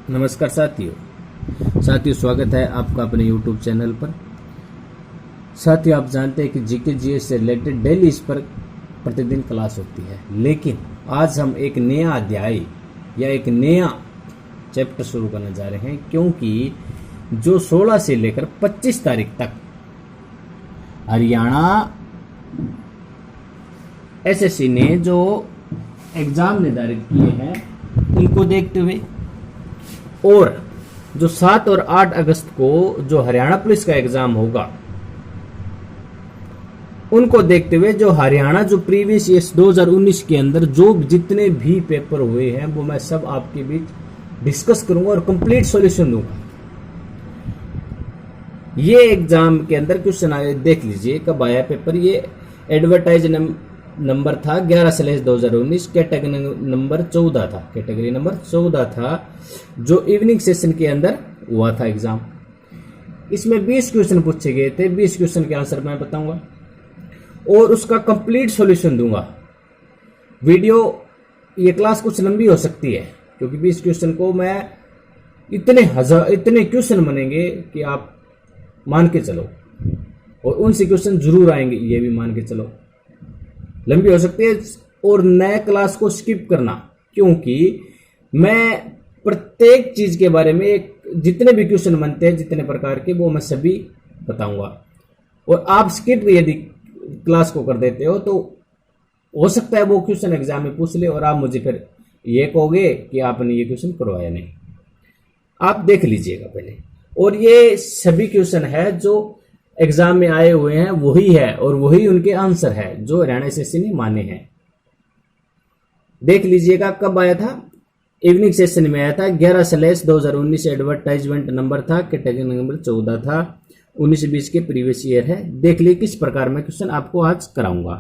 नमस्कार साथियों स्वागत है आपका अपने YouTube चैनल पर। साथियों, आप जानते हैं कि जीके जीएस से रिलेटेड डेली इस पर प्रतिदिन क्लास होती है, लेकिन आज हम एक नया अध्याय या एक नया चैप्टर शुरू करने जा रहे हैं, क्योंकि जो 16 से लेकर 25 तारीख तक हरियाणा एसएससी ने जो एग्जाम निर्धारित किए हैं उनको देखते हुए, और जो 7 और 8 अगस्त को जो हरियाणा पुलिस का एग्जाम होगा उनको देखते हुए, जो हरियाणा जो प्रीवियस ईयर 2019 के अंदर जो जितने भी पेपर हुए हैं वो मैं सब आपके बीच डिस्कस करूंगा और कंप्लीट सॉल्यूशन दूंगा। ये एग्जाम के अंदर क्वेश्चन आए, देख लीजिए कब आया पेपर। ये एडवर्टाइज नंबर था 11/2019, कैटेगरी नंबर 14 था, कैटेगरी नंबर 14 था, जो इवनिंग सेशन के अंदर हुआ था एग्जाम। इसमें 20 क्वेश्चन पूछे गए थे, 20 क्वेश्चन के आंसर मैं बताऊंगा और उसका कंप्लीट सॉल्यूशन दूंगा। ये क्लास कुछ लंबी हो सकती है, क्योंकि 20 क्वेश्चन को मैं इतने क्वेश्चन बनेंगे कि आप मान के चलो, और उनसे क्वेश्चन जरूर आएंगे, ये भी मान के चलो। लंबी हो सकती है और नए क्लास को स्किप करना, क्योंकि मैं प्रत्येक चीज के बारे में जितने भी क्वेश्चन बनते हैं, जितने प्रकार के, वो मैं सभी बताऊंगा। और आप स्किप यदि क्लास को कर देते हो तो हो सकता है वो क्वेश्चन एग्जाम में पूछ ले और आप मुझे फिर ये कहोगे कि आपने ये क्वेश्चन करवाया नहीं। आप देख लीजिएगा पहले, और ये सभी क्वेश्चन है जो एग्जाम में आए हुए हैं वही है, और वही उनके आंसर है जो हरियाणा एसएससी ने माने हैं। देख लीजिएगा कब आया था, इवनिंग सेशन में आया था। 11/2019 एडवर्टाइजमेंट नंबर था, कैटेगरी नंबर 14 था, 19-20 के प्रीवियस ईयर है। देख लिए किस प्रकार में क्वेश्चन आपको आज कराऊंगा।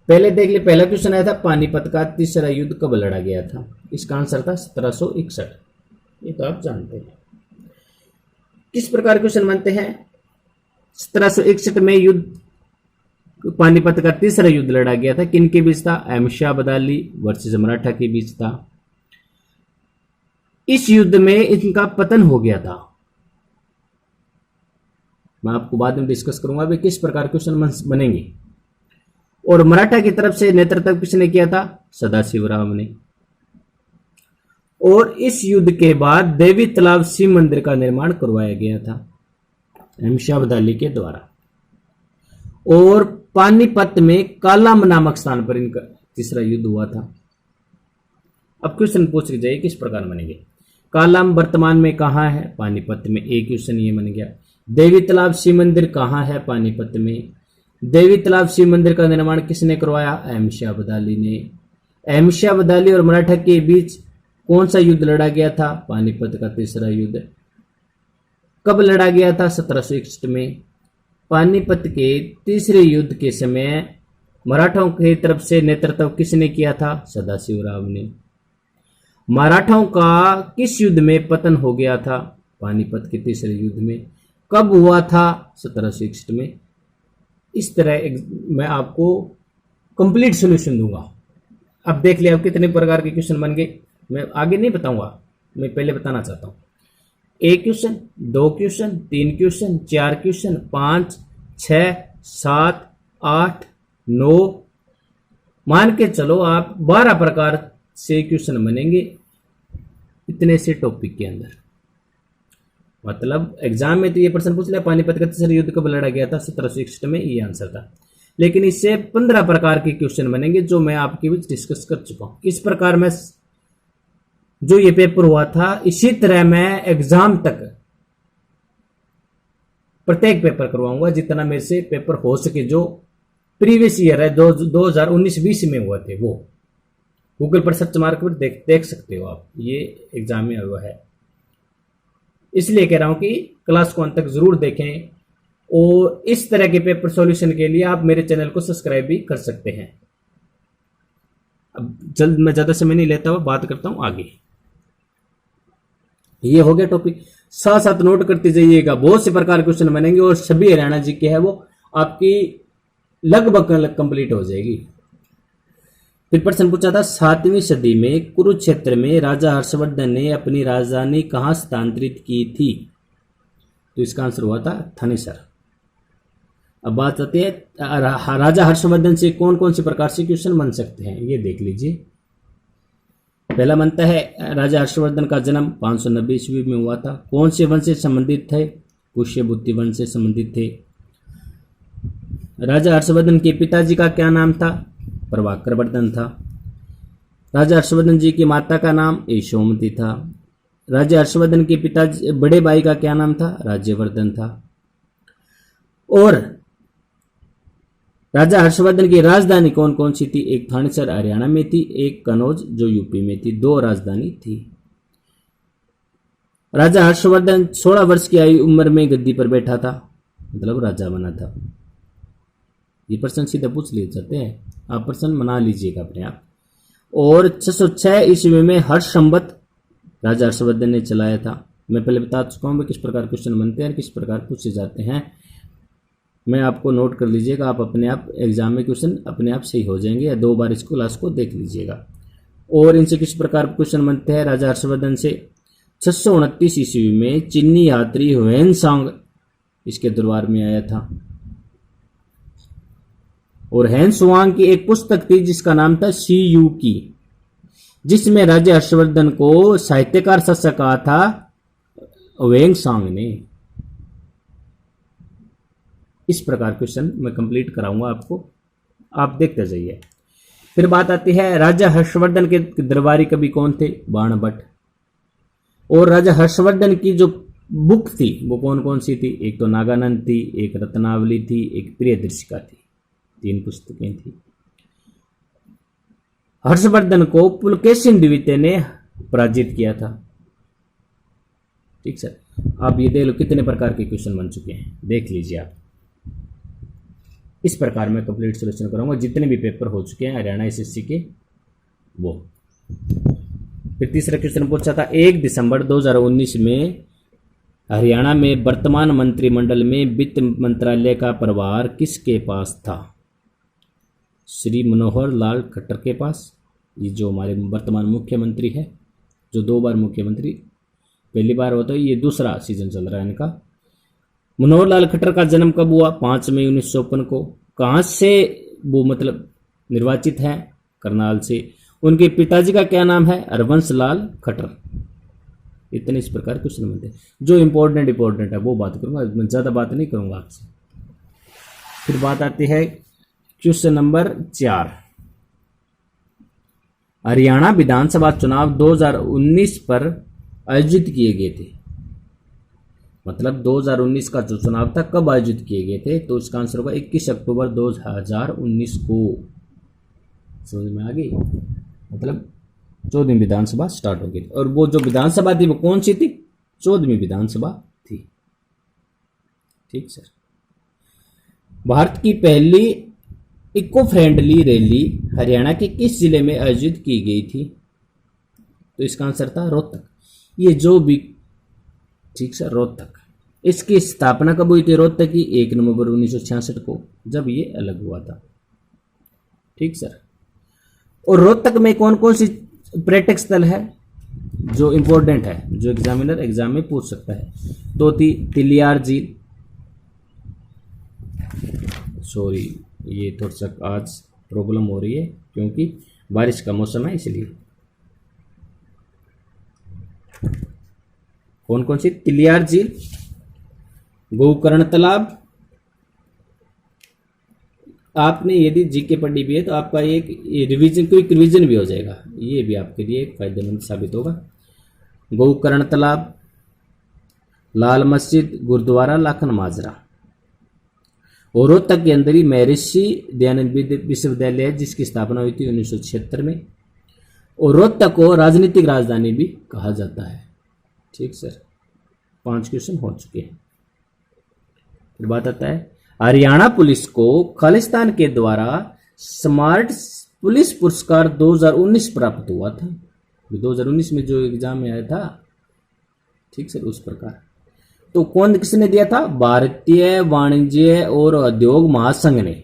पहले देख लिए, पहला क्वेश्चन आया था, पानीपत का तीसरा युद्ध कब लड़ा गया था। इसका आंसर था 1761। ये तो आप जानते हैं। किस प्रकार क्वेश्चन बनते हैं। 1761 में युद्ध पानीपत का तीसरा युद्ध लड़ा गया था, किन के बीच था। अहमद अब्दाली वर्सेस मराठा के बीच था। इस युद्ध में इनका पतन हो गया था। मैं आपको बाद में डिस्कस करूंगा भी किस प्रकार क्वेश्चन बनेंगे। और मराठा की तरफ से नेतृत्व किसने किया था, सदाशिवराव ने। और इस युद्ध के बाद देवी तालाब शिव मंदिर का निर्माण करवाया गया था अहमद अब्दाली के द्वारा। और पानीपत में कालाम नामक स्थान पर इनका तीसरा युद्ध हुआ था। अब क्वेश्चन पूछ जाइए किस प्रकार बनेंगे। कालाम वर्तमान में कहां है, पानीपत में। एक क्वेश्चन ये बन गया। देवी तालाब शिव मंदिर कहां है, पानीपत में। देवी तालाब शिव मंदिर का निर्माण किसने करवाया, अहमद अब्दाली ने। अहमद अब्दाली और मराठा के बीच कौन सा युद्ध लड़ा गया था, पानीपत का तीसरा युद्ध। कब लड़ा गया था, 1761 में। पानीपत के तीसरे युद्ध के समय मराठाओं की तरफ से नेतृत्व किसने किया था, सदाशिवराव ने। मराठाओं का किस युद्ध में पतन हो गया था, पानीपत के तीसरे युद्ध में। कब हुआ था, 1761 में। इस तरह मैं आपको कंप्लीट सॉल्यूशन दूंगा। अब देख लिया अब कितने प्रकार के क्वेश्चन बन गए। मैं आगे नहीं बताऊंगा, मैं पहले बताना चाहता हूं। 1 क्वेश्चन, 2 क्वेश्चन, 3 क्वेश्चन, 4 क्वेश्चन, 5, 6, 7, 8, 9, मान के चलो आप 12 प्रकार से क्वेश्चन बनेंगे इतने से टॉपिक के अंदर। मतलब एग्जाम में तो ये प्रश्न पूछ लिया, पानीपत का तीसरा युद्ध कब लड़ा गया था, 1761 में, ये आंसर था। लेकिन इससे 15 प्रकार के क्वेश्चन बनेंगे जो मैं आपके बीच डिस्कस कर चुका हूं। इस प्रकार मैं जो ये पेपर हुआ था, इसी तरह मैं एग्जाम तक प्रत्येक पेपर करवाऊंगा, जितना मेरे से पेपर हो सके। जो प्रीवियस ईयर है 2019-20 में हुआ थे, वो गूगल पर सर्च मार कर देख सकते हो आप। ये एग्जाम में हुआ है, इसलिए कह रहा हूं कि क्लास को अंत तक जरूर देखें। और इस तरह के पेपर सॉल्यूशन के लिए आप मेरे चैनल को सब्सक्राइब भी कर सकते हैं। अब मैं ज्यादा समय नहीं लेता हुआ बात करता हूं आगे। ये हो गया टॉपिक, साथ साथ नोट करते जाइएगा। बहुत से प्रकार के क्वेश्चन बनेंगे और सभी हरियाणा जी के है वो आपकी लगभग कंप्लीट हो जाएगी। फिर प्रश्न पूछा था 7वीं सदी में कुरुक्षेत्र में राजा हर्षवर्धन ने अपनी राजधानी कहां स्थानांतरित की थी? तो इसका आंसर हुआ था थनेसर। अब बात आती है राजा हर्षवर्धन से कौन कौन से प्रकार से क्वेश्चन बन सकते हैं, ये देख लीजिए। पहला बनता है राजा हर्षवर्धन का जन्म 590 ईस्वी में हुआ था। कौन से वंश से संबंधित थे? पुष्यभूति वंश से संबंधित थे। राजा हर्षवर्धन के पिताजी का क्या नाम था? प्रभाकर वर्धन था। राजा हर्षवर्धन जी की माता का नाम यशोमती था। राजा हर्षवर्धन के पिताजी बड़े भाई का क्या नाम था? राज्यवर्धन था। और राजा हर्षवर्धन की राजधानी कौन कौन सी थी? एक थानेसर हरियाणा में थी, एक कनौज जो यूपी में थी। 2 राजधानी थी। राजा हर्षवर्धन 16 वर्ष की आयु उम्र में गद्दी पर बैठा था, मतलब राजा बना था। ये प्रश्न सीधा पूछ लिए जाते हैं, आप प्रश्न बना लीजिएगा अपने आप। और 606 ईस्वी में हर्ष संवत राजा हर्षवर्धन ने चलाया था। मैं पहले बता चुका हूं किस प्रकार क्वेश्चन बनते हैं, किस प्रकार पूछे जाते हैं। मैं आपको नोट कर लीजिएगा, आप अपने आप एग्जाम में क्वेश्चन अपने आप सही हो जाएंगे, या 2 बार इस क्लास को देख लीजिएगा। और इनसे किस प्रकार क्वेश्चन बनते हैं? राजा हर्षवर्धन से 629 ईस्वी में चीनी यात्री ह्वेनसांग इसके दरबार में आया था। और ह्वेनसांग की एक पुस्तक थी जिसका नाम था सी यू की, जिसमें राजा हर्षवर्धन को साहित्यकार शासक कहा था ह्वेनसांग ने। इस प्रकार क्वेश्चन मैं कंप्लीट कराऊंगा आपको, आप देखते जाइए। फिर बात आती है राजा हर्षवर्धन के दरबारी कवि कौन थे? बाणभट्ट। और राजा हर्षवर्धन की जो बुक थी वो कौन कौन सी थी? एक तो नागानंद थी, एक रत्नावली थी, एक प्रियदर्शिका थी। 3 पुस्तकें थी। हर्षवर्धन को पुलकेशिन द्वितीय ने पराजित किया था। ठीक सर, आप ये देख लो कितने प्रकार के क्वेश्चन बन चुके हैं, देख लीजिए आप। इस प्रकार मैं कंप्लीट सोल्यूशन कराऊंगा जितने भी पेपर हो चुके हैं हरियाणा एसएससी के वो। फिर तीसरा क्वेश्चन पूछा था 1 दिसंबर 2019 में हरियाणा में वर्तमान मंत्रिमंडल में वित्त मंत्रालय का प्रभार किसके पास था? श्री मनोहर लाल खट्टर के पास। ये जो हमारे वर्तमान मुख्यमंत्री है, जो 2 बार मुख्यमंत्री, पहली बार होता है, ये दूसरा सीजन चल रहा है इनका। मनोहर लाल खट्टर का जन्म कब हुआ? 5 मई 1954 को। कहाँ से वो मतलब निर्वाचित हैं? करनाल से। उनके पिताजी का क्या नाम है? हरवंश लाल खट्टर। इतने इस प्रकार क्वेश्चन बनते हैं। जो इंपॉर्टेंट है वो बात करूंगा, मैं ज़्यादा बात नहीं करूंगा आपसे। फिर बात आती है क्वेश्चन नंबर 4। हरियाणा विधानसभा चुनाव 2019 पर आयोजित किए गए थे, मतलब 2019 का जो चुनाव था कब आयोजित किए गए थे? तो इसका आंसर होगा 21 अक्टूबर 2019 को। समझ में आ गई? मतलब 14वीं विधानसभा स्टार्ट हो गई। और वो जो विधानसभा थी वो कौन सी थी? 14वीं विधानसभा थी। ठीक सर। भारत की पहली इको फ्रेंडली रैली हरियाणा के किस जिले में आयोजित की गई थी? तो इसका आंसर था रोहतक। ये जो भी, ठीक सर, रोहतक। इसकी स्थापना कब हुई थी रोहतक की? 1 नवंबर 1966 को, जब ये अलग हुआ था। ठीक सर। और रोहतक में कौन कौन सी पर्यटक स्थल है जो इंपॉर्टेंट है, जो एग्जामिनर एग्जाम में पूछ सकता है? तो थी तिलियार झील, सॉरी ये थोड़ा सा आज प्रॉब्लम हो रही है क्योंकि बारिश का मौसम है इसलिए। कौन कौन सी? तिलियार झील, गोकर्ण तालाब। आपने यदि जीके पढ़ी भी है तो आपका एक रिवीजन, क्विक रिवीजन भी हो जाएगा, ये भी आपके लिए फायदेमंद साबित होगा। गोकर्ण तालाब, लाल मस्जिद, गुरुद्वारा लाखन माजरा। और रोहतक के अंदर ही महर्षि दयानंद विश्वविद्यालय है जिसकी स्थापना हुई थी 1976 में। और रोहतक को राजनीतिक राजधानी भी कहा जाता है। ठीक सर, 5 क्वेश्चन हो चुके हैं। फिर बात आता है हरियाणा पुलिस को खालिस्तान के द्वारा स्मार्ट पुलिस पुरस्कार 2019 प्राप्त हुआ था। 2019 में जो एग्जाम में आया था, ठीक सर, उस प्रकार। तो कौन किसने दिया था? भारतीय वाणिज्य और उद्योग महासंघ ने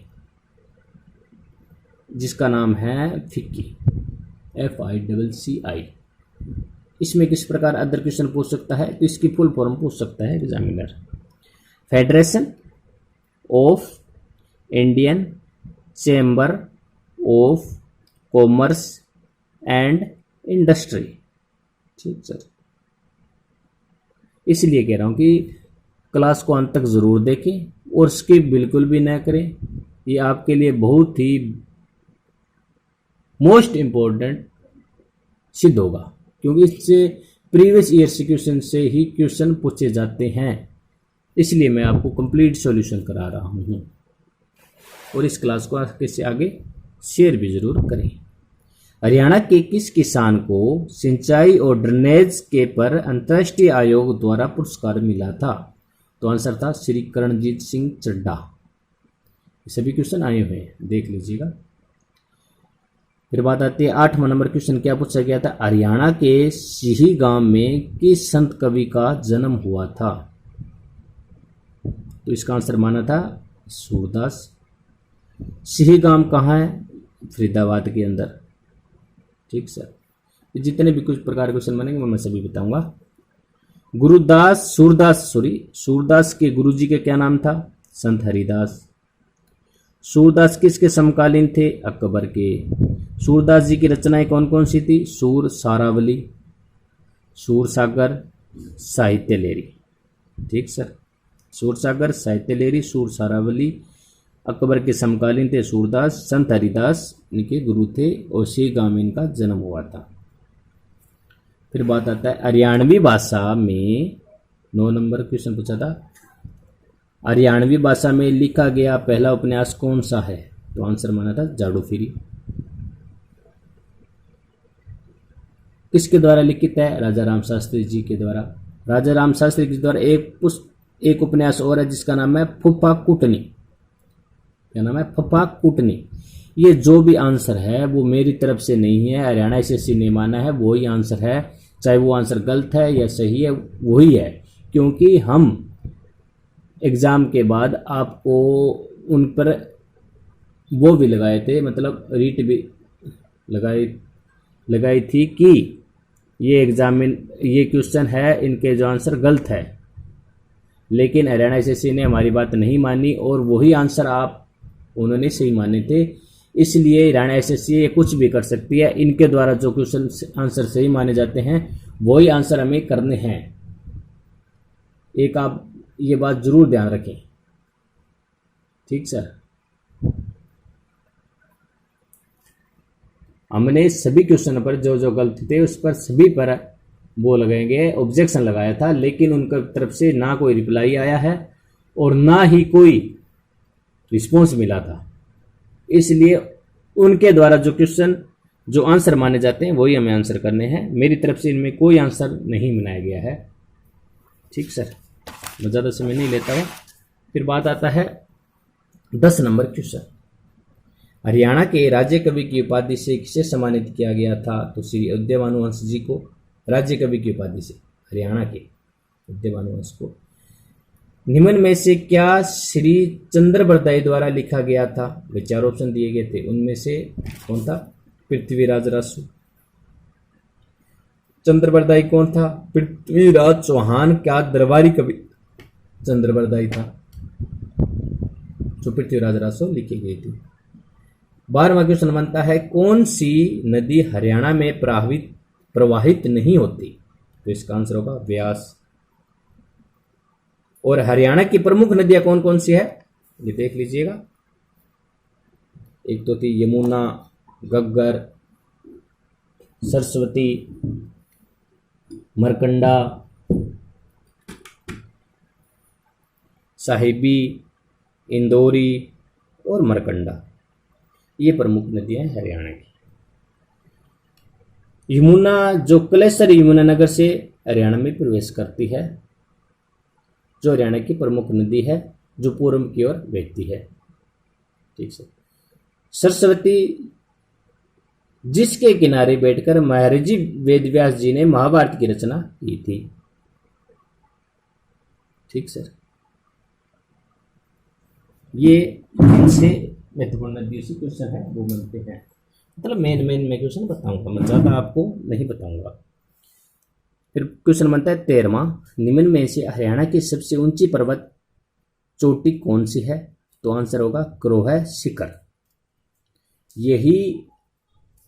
जिसका नाम है फिक्की, FICCI। इसमें किस प्रकार अदर क्वेश्चन पूछ सकता है, तो इसकी फुल फॉर्म पूछ सकता है examiner. Federation of Indian chamber of commerce and industry. ठीक सर, इसलिए कह रहा हूं कि क्लास को अंत तक जरूर देखें और स्किप बिल्कुल भी ना करें। ये आपके लिए बहुत ही मोस्ट इंपॉर्टेंट सिद्ध होगा, क्योंकि इससे प्रीवियस ईयर से क्वेश्चन से ही क्वेश्चन पूछे जाते हैं। इसलिए मैं आपको कंप्लीट सॉल्यूशन करा रहा हूं। और इस क्लास को आगे से आगे शेयर भी जरूर करें। हरियाणा के किस किसान को सिंचाई और ड्रेनेज के पर अंतर्राष्ट्रीय आयोग द्वारा पुरस्कार मिला था, तो आंसर था श्री करणजीत सिंह चड्ढा। सभी क्वेश्चन आए हुए हैं, देख लीजिएगा। फिर बात आती है 8वां नंबर क्वेश्चन क्या पूछा गया था, हरियाणा के सिही गांव में किस संत कवि का जन्म हुआ था, तो इसका आंसर माना था सूरदास। सिही गांव कहाँ है, फरीदाबाद के अंदर। ठीक सर, जितने भी कुछ प्रकार के क्वेश्चन बनेंगे मैं सभी बताऊंगा। सूरदास के गुरुजी के क्या नाम था, संत हरिदास। सूरदास किसके समकालीन थे, अकबर के। सूरदास जी की रचनाएं कौन कौन सी थी, सूर सारावली, सूर सागर, साहित्य लेरी। ठीक सर, सूर सागर, साहित्य लेरी, सूर सारावली, अकबर के समकालीन थे सूरदास, संत हरिदास इनके गुरु थे और सी गांव में इनका जन्म हुआ था। फिर बात आता है हरियाणवी भाषा में, 9 नंबर क्वेश्चन पूछा था, हरियाणवी भाषा में लिखा गया पहला उपन्यास कौन सा है, तो आंसर माना था जाड़ू फिरी। किसके द्वारा लिखित है, राजा राम शास्त्री जी के द्वारा। राजा राम शास्त्री जी द्वारा एक उपन्यास और है जिसका नाम है फुफा कुटनी। क्या नाम है, फफा कुटनी। ये जो भी आंसर है वो मेरी तरफ से नहीं है, हरियाणा एसएससी ने माना है वही आंसर है। चाहे वो आंसर गलत है या सही है वही है, क्योंकि हम एग्जाम के बाद आपको उन पर वो भी लगाए थे, मतलब रीट भी लगाई थी कि ये क्वेश्चन है, इनके जो आंसर गलत है। लेकिन हरियाणा एसएससी ने हमारी बात नहीं मानी और वही आंसर उन्होंने सही माने थे। इसलिए हरियाणा एसएससी कुछ भी कर सकती है, इनके द्वारा जो क्वेश्चन आंसर सही माने जाते हैं वही आंसर हमें करने हैं। एक आप ये बात जरूर ध्यान रखें। ठीक सर, हमने सभी क्वेश्चन पर जो जो गलत थे उस पर सभी पर वो लगाएंगे, ऑब्जेक्शन लगाया था, लेकिन उनकी तरफ से ना कोई रिप्लाई आया है और ना ही कोई रिस्पॉन्स मिला था। इसलिए उनके द्वारा जो क्वेश्चन जो आंसर माने जाते हैं वही हमें आंसर करने हैं। मेरी तरफ से इनमें कोई आंसर नहीं बनाया गया है। ठीक सर, मैं ज़्यादा समय नहीं लेता हूँ। फिर बात आता है 10 नंबर क्वेश्चन, हरियाणा के राज्य कवि की उपाधि से किसे सम्मानित किया गया था, तो श्री उदयभानुवंश जी को राज्य कवि की उपाधि से हरियाणा के उदयभानुवंश को। निम्न में से क्या श्री चंद्रबरदाई द्वारा लिखा गया था, वे 4 ऑप्शन दिए गए थे, उनमें से कौन था, पृथ्वीराज रासु। चंद्रबरदाई कौन था, पृथ्वीराज चौहान का दरबारी कवि चंद्रबरदाई था, जो पृथ्वीराज रासु लिखी गई थी। 12वां क्वेश्चन बनता है कौन सी नदी हरियाणा में प्रवाहित नहीं होती, तो इसका आंसर होगा व्यास। और हरियाणा की प्रमुख नदियां कौन कौन सी है, ये देख लीजिएगा। एक तो थी यमुना, घग्गर, सरस्वती, मरकंडा, साहिबी, इंदौरी और मरकंडा। ये प्रमुख नदियां हैं हरियाणा की। यमुना जो कलेसर यमुनानगर से हरियाणा में प्रवेश करती है, जो हरियाणा की प्रमुख नदी है, जो पूर्व की ओर बहती है। ठीक है। सरस्वती जिसके किनारे बैठकर महर्षि वेदव्यास जी ने महाभारत की रचना की थी। ठीक सर, ये इनसे महत्वपूर्ण नदियों से क्वेश्चन है वो बनते हैं। मतलब मेन मेन मैं क्वेश्चन बताऊंगा, मैं ज़्यादा आपको नहीं बताऊंगा। फिर क्वेश्चन बनता है 13वां, निम्न में से हरियाणा की सबसे ऊंची पर्वत चोटी कौन सी है? तो आंसर होगा क्रोह शिखर। यही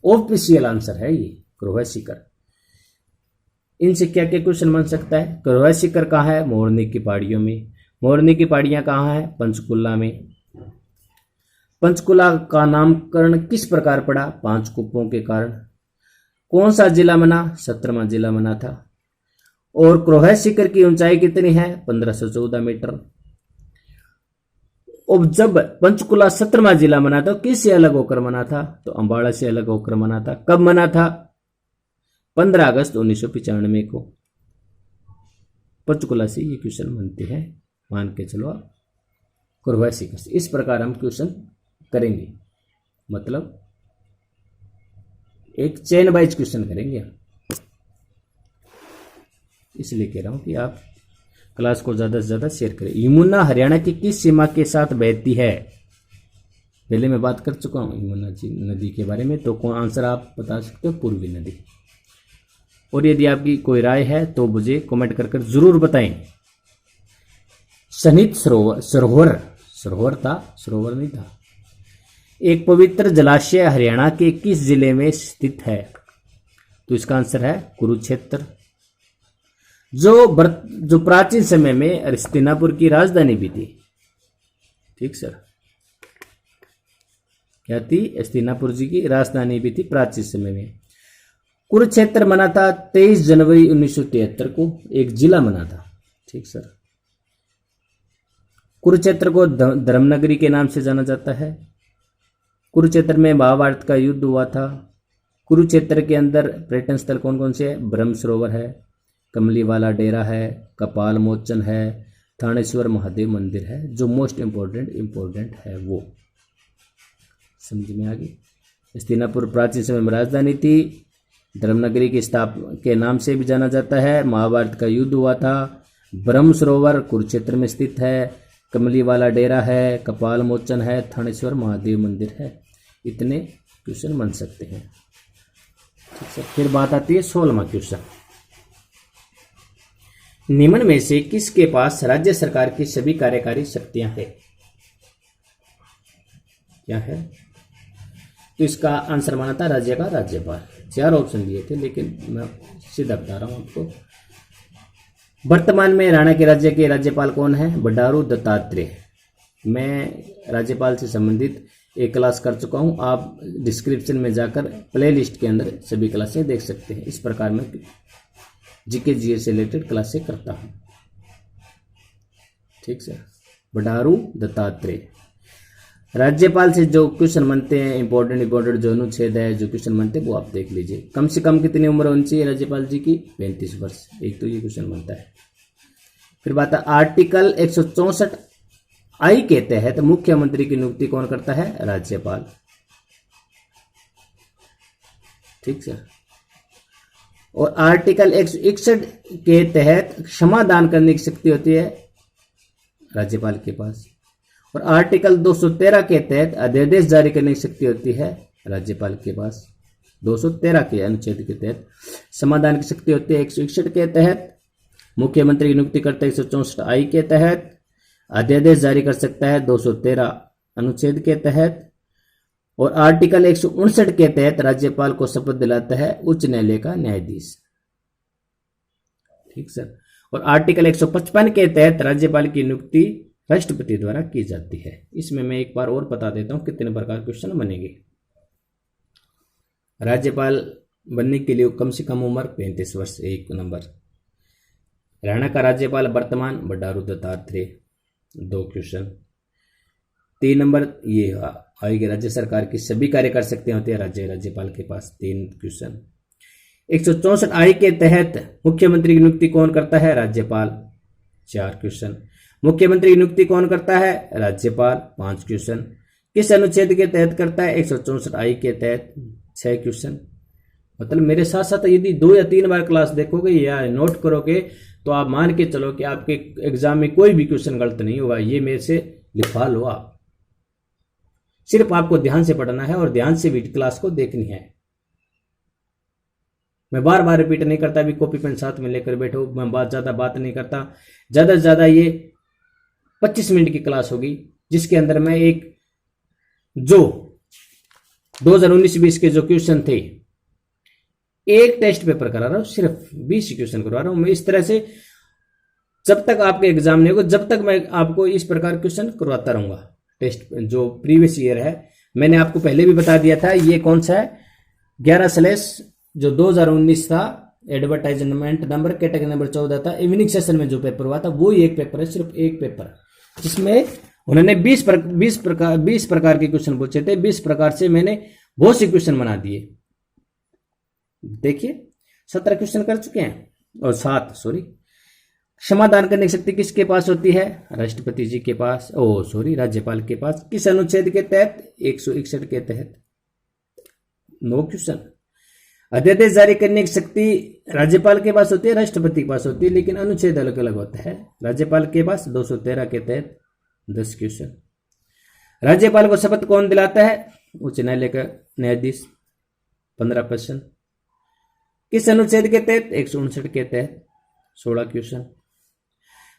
ऑफिशियल आंसर है, ये क्रोह शिखर। इनसे क्या क्या क्वेश्चन बन सकता है? क्रोह शिखर कहाँ है? मोरनी की पहाड़ियों में। मोरनी की पहाड़ियां कहाँ है? पंचकुला में। पंचकुला का नामकरण किस प्रकार पड़ा? 5 कुपों के कारण। कौन सा जिला बना? 17वां जिला बना था। और क्रोह शिखर की ऊंचाई कितनी है? 1514 मीटर। अब जब पंचकुला 17वां जिला बना था, किससे अलग होकर बना था? तो अंबाला से अलग होकर बना था। कब बना था? 15 अगस्त 1995 को। पंचकुला से ये क्वेश्चन बनते हैं, मान के चलो आप क्रोह शिखर से। इस प्रकार हम क्वेश्चन करेंगे, मतलब एक चेन वाइज क्वेश्चन करेंगे। इसलिए कह रहा हूं कि आप क्लास को ज्यादा से ज्यादा शेयर करें। यमुना हरियाणा की किस सीमा के साथ बहती है? पहले मैं बात कर चुका हूं यमुना नदी के बारे में, तो कौन आंसर आप बता सकते हो? पूर्वी नदी। और यदि आपकी कोई राय है तो मुझे कमेंट कर जरूर बताएं। सनित सरोवर, सरोवर था, सरोवर नहीं था। एक पवित्र जलाशय हरियाणा के किस जिले में स्थित है? तो इसका आंसर है कुरुक्षेत्र, जो प्राचीन समय में हस्तिनापुर की राजधानी भी थी। ठीक सर, क्या थी? हस्तिनापुर जी की राजधानी भी थी प्राचीन समय में। कुरुक्षेत्र बना था 23 जनवरी 1973 को, एक जिला बना था। ठीक सर। कुरुक्षेत्र को धर्मनगरी के नाम से जाना जाता है। कुरुक्षेत्र में महाभारत का युद्ध हुआ था। कुरुक्षेत्र के अंदर पर्यटन स्थल कौन कौन से हैं? ब्रह्म सरोवर है, कमली वाला डेरा है, कपाल मोचन है, थानेश्वर महादेव मंदिर है। जो मोस्ट इम्पोर्टेंट है वो समझ में आ गई। हस्तिनापुर प्राचीन समय में राजधानी थी। धर्मनगरी की स्थापना के नाम से भी जाना जाता है। महाभारत का युद्ध हुआ था। ब्रह्म सरोवर कुरुक्षेत्र में स्थित है। कमली वाला डेरा है, कपाल मोचन है, थानेश्वर महादेव मंदिर है। इतने क्वेश्चन बन सकते हैं। ठीक है, फिर बात आती है 16वां क्वेश्चन। निम्न में से किसके पास राज्य सरकार की सभी कार्यकारी शक्तियां हैं? क्या है? तो इसका आंसर माना था राज्य का राज्यपाल। 4 ऑप्शन दिए थे, लेकिन मैं सीधा बता रहा हूं आपको। वर्तमान में हरियाणा के राज्य के राज्यपाल कौन है? बंडारू दत्तात्रेय। मैं राज्यपाल से संबंधित एक क्लास कर चुका हूं, आप डिस्क्रिप्शन में जाकर प्लेलिस्ट के अंदर सभी क्लासें देख सकते हैं। इस प्रकार मैं जीके जीए से रिलेटेड क्लासें करता हूं। ठीक सर, बंडारू दत्तात्रेय। राज्यपाल से जो क्वेश्चन बनते हैं इंपॉर्टेंट जो अनुच्छेद है, जो क्वेश्चन बनते हैं वो आप देख लीजिए। कम से कम कितनी उम्र होनी चाहिए राज्यपाल जी की? 35 वर्ष। एक तो ये क्वेश्चन बनता है। फिर बात है आर्टिकल 164 आई के तहत मुख्यमंत्री की नियुक्ति कौन करता है? राज्यपाल। ठीक सर। और आर्टिकल 161 के तहत क्षमादान करने की शक्ति होती है राज्यपाल के पास। और आर्टिकल 213 के तहत अध्यादेश जारी करने की शक्ति होती है राज्यपाल के पास। 213 के अनुच्छेद के तहत समाधान की शक्ति होती है 161 के तहत। मुख्यमंत्री की नियुक्ति करता है 164 आई के तहत। अध्यादेश जारी कर सकता है 213 अनुच्छेद के तहत। और आर्टिकल 159 के तहत राज्यपाल को शपथ दिलाता है उच्च न्यायालय का न्यायाधीश। ठीक सर। और आर्टिकल 155 के तहत राज्यपाल की नियुक्ति राष्ट्रपति द्वारा की जाती है। इसमें मैं एक बार और बता देता हूं कितने प्रकार क्वेश्चन बनेंगे। राज्यपाल बनने के लिए कम से कम उम्र 35 वर्ष, 1 नंबर। हरियाणा का राज्यपाल वर्तमान बंडारू दत्तात्रेय, 2 क्वेश्चन। 3 नंबर ये आएगी राज्य सरकार की सभी कार्य कर सकते होते हैं राज्यपाल के पास, 3 क्वेश्चन। 164 आई के तहत मुख्यमंत्री की नियुक्ति कौन करता है? राज्यपाल, 4 क्वेश्चन। मुख्यमंत्री की नियुक्ति कौन करता है? राज्यपाल, 5 क्वेश्चन। किस अनुच्छेद के तहत करता है? 164 आई के तहत, 6 क्वेश्चन। मतलब मेरे साथ साथ यदि 2 या 3 बार क्लास देखोगे या नोट करोगे तो आप मान के चलो कि आपके एग्जाम में कोई भी क्वेश्चन गलत नहीं होगा। ये मेरे से लिखवा लो आप। सिर्फ आपको ध्यान से पढ़ना है और ध्यान से भी क्लास को देखनी है। मैं बार बार रिपीट नहीं करता, अभी कॉपी पेन साथ में लेकर बैठो। मैं ज्यादा बात नहीं करता, ज्यादा से ज्यादा ये 25 मिनट की क्लास होगी, जिसके अंदर मैं एक जो 2019-20 के जो क्वेश्चन थे, एक टेस्ट पेपर करा रहा हूं, सिर्फ 20 क्वेश्चन करवा रहा हूं मैं। इस तरह से जब तक आपके एग्जाम नहीं होगा, जब तक मैं आपको इस प्रकार क्वेश्चन करवाता रहूंगा। टेस्ट जो प्रीवियस ईयर है, मैंने आपको पहले भी बता दिया था, ये कौन सा है 11/ जो 2019 था, एडवर्टाइजमेंट नंबर कैटेगरी नंबर 14 था। इवनिंग सेशन में जो पेपर हुआ था वो ही एक पेपर है, सिर्फ एक पेपर, जिसमें उन्होंने 20 प्रकार के क्वेश्चन पूछे थे। 20 प्रकार से मैंने बहुत से क्वेश्चन बना दिए। देखिए 17 क्वेश्चन कर चुके हैं, और 7 क्षमादान करने की शक्ति किसके पास होती है? राष्ट्रपति जी के पास, राज्यपाल के पास। किस अनुच्छेद के तहत? 161 के तहत। 9 क्वेश्चन। अध्यादेश जारी करने की शक्ति राज्यपाल के पास होती है, राष्ट्रपति के पास होती है, लेकिन अनुच्छेद अलग अलग होता है। राज्यपाल के पास 213 के तहत 10 क्वेश्चन। राज्यपाल को शपथ कौन दिलाता है? उच्च न्यायालय का न्यायाधीश। 15 प्रश्न। किस अनुच्छेद के तहत? 159 के तहत 16 क्वेश्चन।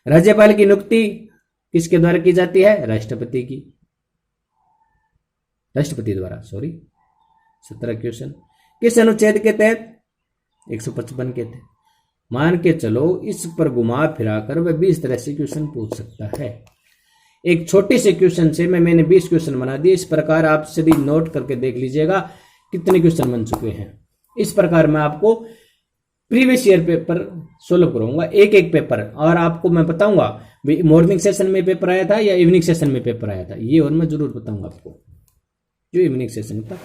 राज्यपाल की नियुक्ति किसके द्वारा की जाती है? राष्ट्रपति द्वारा 17 क्वेश्चन। किस अनुच्छेद के तहत? 155 के तहत। मान के चलो इस पर घुमा फिरा कर वह 20 तरह से क्वेश्चन पूछ सकता है। एक छोटे से क्वेश्चन से मैंने 20 क्वेश्चन बना दिए। इस प्रकार आप सभी नोट करके देख लीजिएगा कितने क्वेश्चन बन चुके हैं। इस प्रकार मैं आपको प्रीवियस ईयर पेपर सोल्व करूंगा, एक एक पेपर, और आपको मैं बताऊंगा मॉर्निंग सेशन में पेपर आया था या इवनिंग सेशन में पेपर आया था, ये और मैं जरूर बताऊंगा आपको जो इवनिंग सेशन था।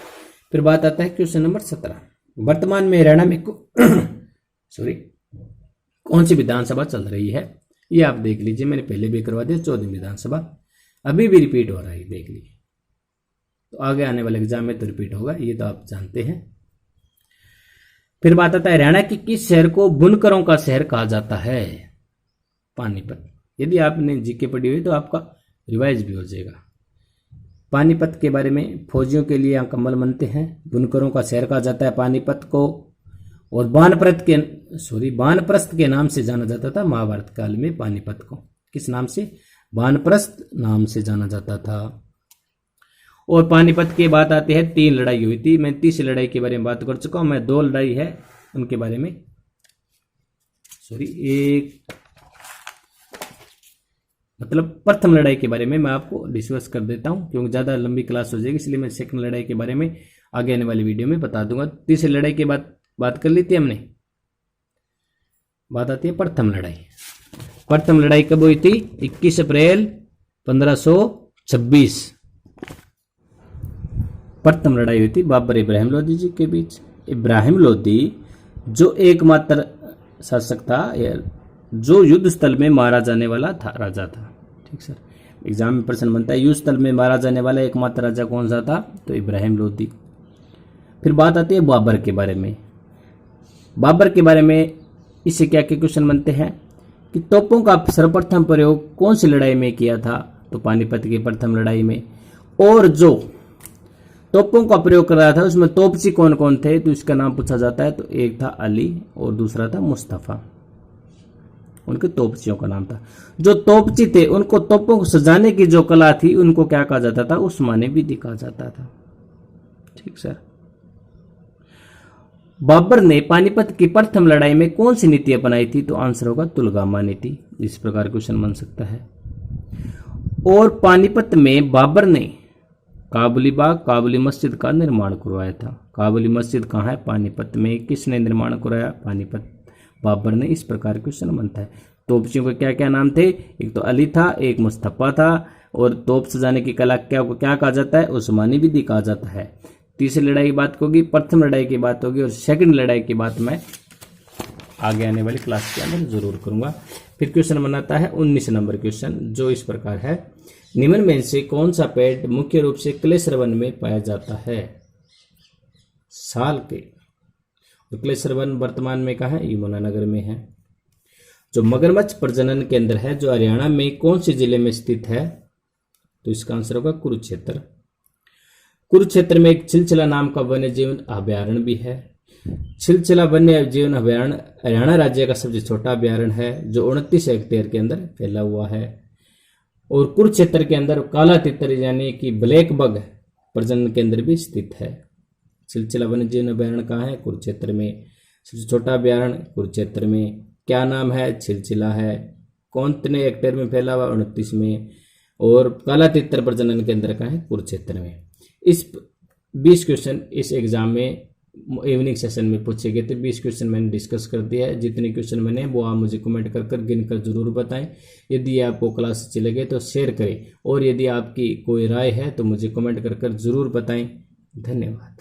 फिर बात आता है क्वेश्चन नंबर 17। वर्तमान में हरियाणा में कौन सी विधानसभा चल रही है? ये आप देख लीजिए, मैंने पहले भी करवा दिया। 14वीं विधानसभा अभी भी रिपीट हो रहा है, देख लीजिए। तो आगे आने वाले एग्जाम में तो रिपीट होगा, ये तो आप जानते हैं। फिर बात आता है हरियाणा की किस शहर को बुनकरों का शहर कहा जाता है? पानीपत। यदि आपने जीके पढ़ी हुई तो आपका रिवाइज भी हो जाएगा। पानीपत के बारे में, फौजियों के लिए यहाँ कम्बल बनते हैं, बुनकरों का शहर कहा जाता है पानीपत को। और बानप्रस्थ के नाम से जाना जाता था महाभारत काल में पानीपत को। किस नाम से? बानप्रस्थ नाम से जाना जाता था। और पानीपत की बात आती है, 3 लड़ाई हुई थी। मैं तीसरी लड़ाई के बारे में बात कर चुका हूं। मैं 2 लड़ाई है उनके बारे में, एक प्रथम लड़ाई के बारे में मैं आपको डिस्कस कर देता हूं, क्योंकि ज्यादा लंबी क्लास हो जाएगी, इसलिए मैं सेकंड लड़ाई के बारे में आगे आने वाली वीडियो में बता दूंगा। तीसरी लड़ाई के बाद बात कर ली थी हमने। बात आती है प्रथम लड़ाई। प्रथम लड़ाई कब हुई थी? 21 अप्रैल 1526। प्रथम लड़ाई हुई थी बाबर इब्राहिम लोधी जी के बीच। इब्राहिम लोधी जो एकमात्र शासक था जो युद्ध स्थल में मारा जाने वाला था, राजा था। ठीक सर, एग्जाम में प्रश्न बनता है युद्ध स्थल में मारा जाने वाला एकमात्र राजा कौन सा था? तो इब्राहिम लोधी। फिर बात आती है बाबर के बारे में। बाबर के बारे में इससे क्या क्या क्वेश्चन बनते हैं कि तोपों का सर्वप्रथम प्रयोग कौन सी लड़ाई में किया था? तो पानीपत की प्रथम लड़ाई में। और जो तोपों का प्रयोग कर रहा था उसमें तोपची कौन कौन थे? तो इसका नाम पूछा जाता है। तो एक था अली और दूसरा था मुस्तफा, उनके तोपचियों का नाम था। जो तोपची थे उनको तोपों को सजाने की जो कला थी उनको क्या कहा जाता था? उस्मानी विधि कहा जाता था। ठीक सर। बाबर ने पानीपत की प्रथम लड़ाई में कौन सी नीति अपनाई थी? तो आंसर होगा तुलगामा नीति। इस प्रकार क्वेश्चन बन सकता है। और पानीपत में बाबर ने काबुली बाग, काबुली मस्जिद का निर्माण करवाया था। काबुली मस्जिद कहाँ है? पानीपत में। किसने निर्माण करवाया? पानीपत बाबर ने। इस प्रकार क्वेश्चन बनता है। तोपचियों के क्या क्या नाम थे? एक तो अली था, एक मुस्तफा था, और तोप सजाने की कला क्या कहा जाता है? उस्मानी विधि कहा जाता है। तीसरी लड़ाई की बात होगी, प्रथम लड़ाई की बात होगी, और सेकंड लड़ाई की बात मैं आगे आने वाली क्लास के अंदर जरूर करूंगा। फिर क्वेश्चन बनाता है 19 नंबर क्वेश्चन, जो इस प्रकार है। निम्न में से कौन सा पेड़ मुख्य रूप से क्लेशर वन में पाया जाता है? साल के। तो क्लेशर वन वर्तमान में कहाँ है? यमुनानगर में है। जो मगरमच्छ प्रजनन केंद्र है जो हरियाणा में कौन से जिले में स्थित है? तो इसका आंसर होगा कुरुक्षेत्र। कुरुक्षेत्र में एक छिलछिला नाम का वन्य जीवन अभयारण्य भी है। छिलछिला वन्य जीवन अभयारण्य हरियाणा राज्य का सबसे छोटा अभयारण्य है जो 29 हेक्टेयर के अंदर फैला हुआ है। और कुरुक्षेत्र के अंदर काला तितर यानी कि ब्लैक बग प्रजनन केंद्र भी स्थित है। छिलछिला वन्य जीवन अभयारण्य कहाँ है? कुरुक्षेत्र में। सबसे छोटा अभयारण्य कुरुक्षेत्र में। क्या नाम है? छिलछिला है। कौन कितने हेक्टेयर में फैला हुआ? 29 में। और काला तितर प्रजनन केंद्र कहाँ है? कुरुक्षेत्र में। इस 20 क्वेश्चन इस एग्जाम में इवनिंग सेशन में पूछे गए थे। 20 क्वेश्चन मैंने डिस्कस कर दिया है। जितने क्वेश्चन मैंने वो आप मुझे कमेंट कर गिनकर जरूर बताएं। यदि आपको क्लास अच्छी लगे तो शेयर करें और यदि आपकी कोई राय है तो मुझे कमेंट कर जरूर बताएं। धन्यवाद।